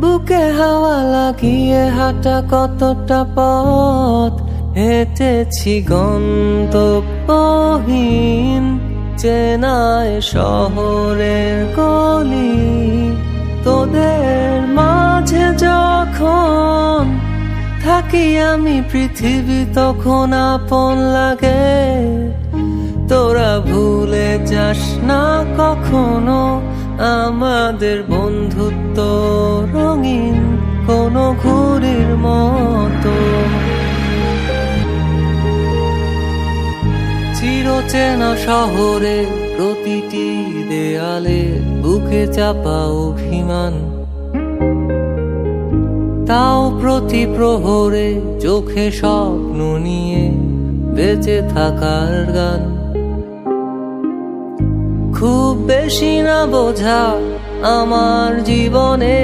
বুকে হাওয়া লাগিয়ে হাঁটা কতটা পথ হেঁটেছি গন্তব্যহীন চেনায় শহরের গলি। তোদের মাঝে যখন থাকি আমি পৃথিবী তখন আপন লাগে। তোরা ভুলে যাস না কখনো আমাদের বন্ধুত্ব রঙিন কোনো ঘুড়ির মতো। চিরচেনা শহরে প্রতিটি দেয়ালে বুকে চাপা অভিমান, তাও প্রতি প্রহরে চোখে স্বপ্ন নিয়ে বেঁচে থাকার গান। খুব বেশি না বোঝা আমার জীবনে